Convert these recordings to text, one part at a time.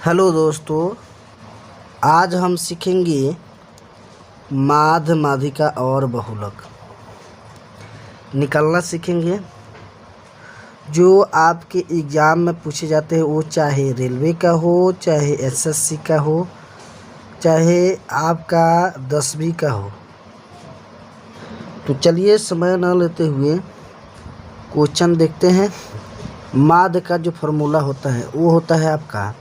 Hello दोस्तों, आज हम सीखेंगे माध, माध्यिका और बहुलक निकालना सीखेंगे। जो आपके एग्ज़ाम में पूछे जाते हैं, वो चाहे रेलवे का हो, चाहे एसएससी का हो, चाहे आपका 10वीं का हो। तो चलिए समय न लेते हुए क्वेश्चन देखते हैं। माध का जो फॉर्मूला होता है वो होता है आपका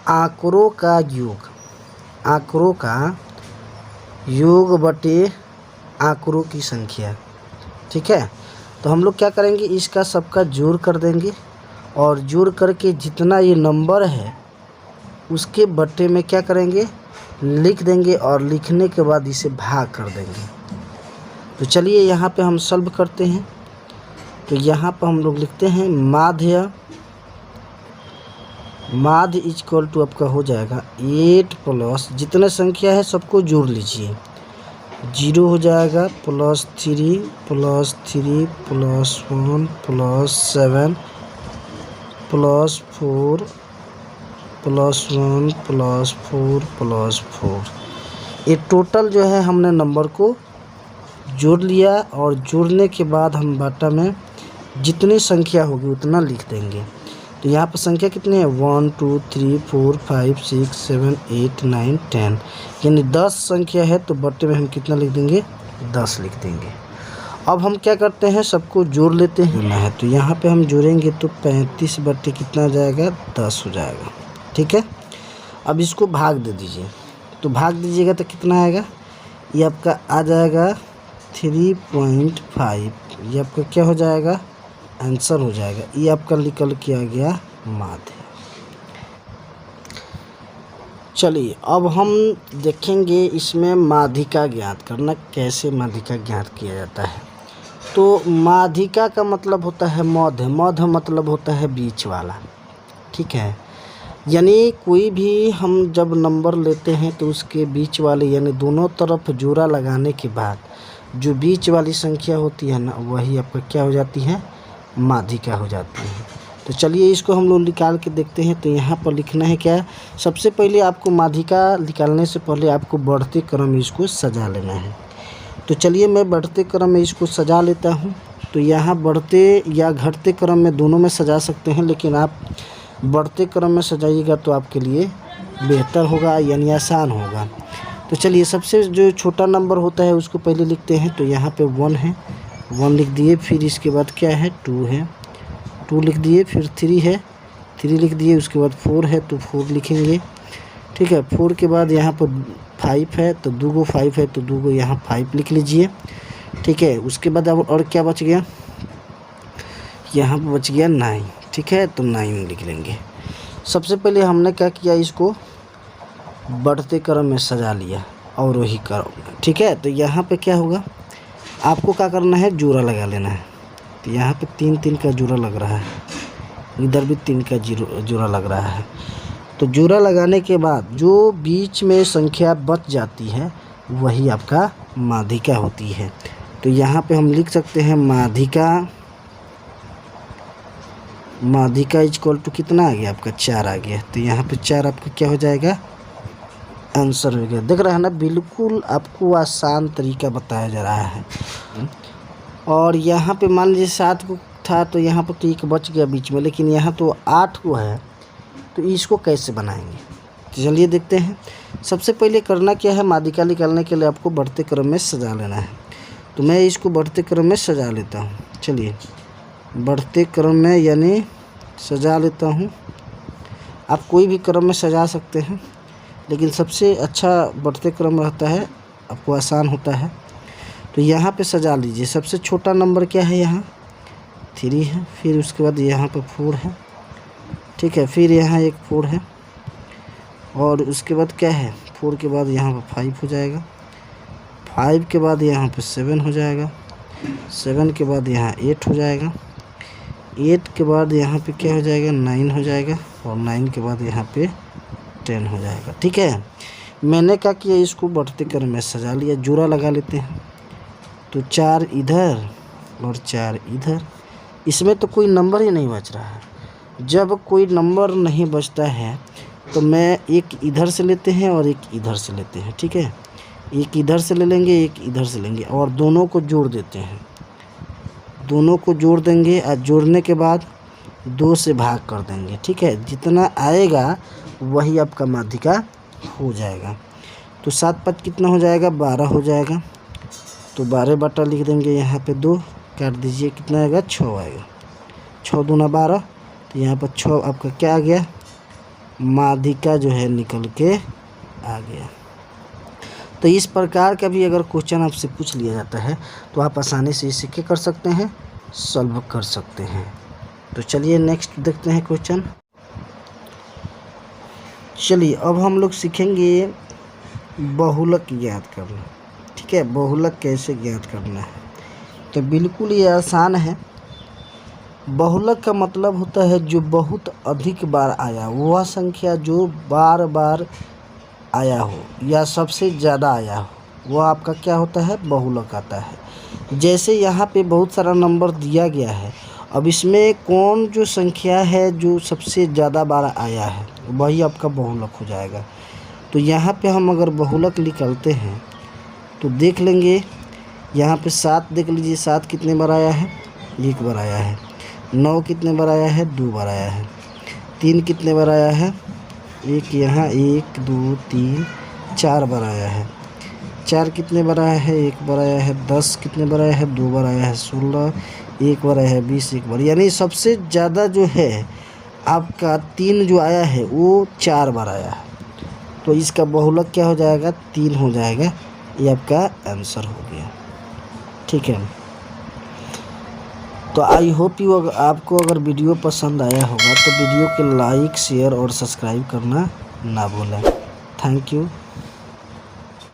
आंकड़ों का योग, आंकड़ों का योग बटे आंकड़ों की संख्या। ठीक है, तो हम लोग क्या करेंगे, इसका सबका जोड़ कर देंगे और जोड़ करके जितना ये नंबर है उसके बट्टे में क्या करेंगे, लिख देंगे और लिखने के बाद इसे भाग कर देंगे। तो चलिए यहाँ पे हम सॉल्व करते हैं। तो यहाँ पर हम लोग लिखते हैं माध्य इक्वल टू आपका हो जाएगा 8 प्लस जितने संख्या है सबको जोड़ लीजिए, 0 हो जाएगा +3 +3 +1 +7 +4 +1 +4 +4। ये टोटल जो है हमने नंबर को जोड़ लिया और जोड़ने के बाद हम बाटा में जितनी संख्या होगी उतना लिख देंगे। तो यहाँ पर संख्या कितनी है, 1 2 3 4 5 6 7 8 9 10, यानी 10 संख्या है। तो बट्टे में हम कितना लिख देंगे, 10 लिख देंगे। अब हम क्या करते हैं, सबको जोड़ लेते हैं। तो यहाँ पे हम जोड़ेंगे तो 35 बट्टे कितना आ जाएगा, 10 हो जाएगा। ठीक है, अब इसको भाग दे दीजिए। तो भाग दीजिएगा तो कितना आएगा, ये आपका आ जाएगा 3.5। ये आपका क्या हो जाएगा, आंसर हो जाएगा। ये आपका निकल के आ गया माध्य। चलिए अब हम देखेंगे इसमें माध्यिका ज्ञात करना, कैसे माध्यिका ज्ञात किया जाता है। तो माध्यिका का मतलब होता है मध्य, मध्य मतलब होता है बीच वाला। ठीक है, यानी कोई भी हम जब नंबर लेते हैं तो उसके बीच वाले यानी दोनों तरफ जोड़ा लगाने के बाद जो बीच वाली संख्या होती है ना, वही आपका क्या हो जाती है, माध्यिका हो जाती है। तो चलिए इसको हम लोग निकाल के देखते हैं। तो यहाँ पर लिखना है क्या, सबसे पहले आपको माध्यिका निकालने से पहले आपको बढ़ते क्रम में इसको सजा लेना है। तो चलिए मैं बढ़ते क्रम में इसको सजा लेता हूँ। तो यहाँ बढ़ते या घटते क्रम में दोनों में सजा सकते हैं, लेकिन आप बढ़ते क्रम में सजाइएगा तो आपके लिए बेहतर होगा, यानी आसान होगा। तो चलिए सबसे जो छोटा नंबर होता है उसको पहले लिखते हैं। तो यहाँ पे 1 है, 1 लिख दिए। फिर इसके बाद क्या है, 2 है, 2 लिख दिए। फिर 3 है, 3 लिख दिए। उसके बाद 4 है तो 4 लिखेंगे। ठीक है, 4 के बाद यहाँ पर 5 है, तो 2 गो 5 है तो 2 गो यहाँ 5 लिख लीजिए। ठीक है, उसके बाद अब और क्या बच गया, यहाँ पर बच गया 9। ठीक है, तो 9 लिख लेंगे। सबसे पहले हमने क्या किया, इसको बढ़ते क्रम में सजा लिया और वही क्रम। ठीक है, तो यहाँ पे क्या होगा, आपको क्या करना है, जोड़ा लगा लेना है। तो यहाँ पे 3 3 का जोड़ा लग रहा है, इधर भी 3 का जोड़ा लग रहा है। तो जोड़ा लगाने के बाद जो बीच में संख्या बच जाती है वही आपका माध्यिका होती है। तो यहाँ पे हम लिख सकते हैं माध्यिका इक्वल टू कितना आ गया आपका, 4 आ गया। तो यहाँ पे 4 आपका क्या हो जाएगा, आंसर हो गया। देख रहे हैं ना, बिल्कुल आपको आसान तरीका बताया जा रहा है। और यहाँ पे मान लीजिए 7 को था तो यहाँ पर तो 1 बच गया बीच में, लेकिन यहाँ तो 8 को है। तो इसको कैसे बनाएंगे, तो चलिए देखते हैं। सबसे पहले करना क्या है, माध्यिका निकालने के लिए आपको बढ़ते क्रम में सजा लेना है। तो मैं इसको बढ़ते क्रम में सजा लेता हूँ। चलिए बढ़ते क्रम में यानी सजा लेता हूँ। आप कोई भी क्रम में सजा सकते हैं, लेकिन सबसे अच्छा बढ़ते क्रम रहता है, आपको आसान होता है। तो यहाँ पे सजा लीजिए। सबसे छोटा नंबर क्या है, यहाँ 3 है। फिर उसके बाद यहाँ पे 4 है। ठीक है, फिर यहाँ एक 4 है और उसके बाद क्या है, 4 के बाद यहाँ पे 5 हो जाएगा। 5 के बाद यहाँ पे 7 हो जाएगा। 7 के बाद यहाँ 8 हो जाएगा। 8 के बाद यहाँ पे क्या हो जाएगा, 9 हो जाएगा। और 9 के बाद यहाँ पे 10 हो जाएगा। ठीक है, मैंने क्या किया, इसको बढ़ते क्रम में सजा लिया। जोड़ा लगा लेते हैं। तो 4 इधर और 4 इधर, इसमें तो कोई नंबर ही नहीं बच रहा है। जब कोई नंबर नहीं बचता है तो मैं एक इधर से लेते हैं और एक इधर से लेते हैं, ठीक है। एक इधर से ले लेंगे, एक इधर से लेंगे और दोनों को जोड़ देते हैं। दोनों को जोड़ देंगे और जोड़ने के बाद 2 से भाग कर देंगे, ठीक है। जितना आएगा वही आपका माध्यिका हो जाएगा। तो 7 5 कितना हो जाएगा, 12 हो जाएगा। तो 12 बटा लिख देंगे, यहाँ पे 2 काट दीजिए, कितना आएगा, 6 आएगा। 6 दूना 12, तो यहाँ पर 6 आपका क्या आ गया, माध्यिका जो है निकल के आ गया। तो इस प्रकार का भी अगर क्वेश्चन आपसे पूछ लिया जाता है तो आप आसानी से इसे क्या कर सकते हैं, सॉल्व कर सकते हैं। तो चलिए नेक्स्ट देखते हैं क्वेश्चन। चलिए अब हम लोग सीखेंगे बहुलक ज्ञात करना, ठीक है। बहुलक कैसे ज्ञात करना है, तो बिल्कुल ये आसान है। बहुलक का मतलब होता है जो बहुत अधिक बार आया, वह संख्या जो बार बार आया हो या सबसे ज़्यादा आया हो, वह आपका क्या होता है, बहुलक आता है। जैसे यहाँ पे बहुत सारा नंबर दिया गया है, अब इसमें कौन जो संख्या है जो सबसे ज़्यादा बार आया है वही आपका बहुलक हो जाएगा। तो यहाँ पे हम अगर बहुलक निकालते हैं तो देख लेंगे, यहाँ पे 7 देख लीजिए, 7 कितने बार आया है, 1 बार आया है। 9 कितने बार आया है, 2 बार आया है। 3 कितने बार आया है, 1 यहाँ, 1 2 3 4 बार आया है। 4 कितने बार आया है, 1 बार आया है। 10 कितने बार आया है, 2 बार आया है। 16 1 बार आया है। 20 1 बार, यानी सबसे ज़्यादा जो है आपका 3 जो आया है वो 4 बार आया है। तो इसका बहुलक क्या हो जाएगा, 3 हो जाएगा। ये आपका आंसर हो गया, ठीक है। तो आई होप यू आपको अगर वीडियो पसंद आया होगा तो वीडियो को लाइक शेयर और सब्सक्राइब करना ना भूलें। Thank you.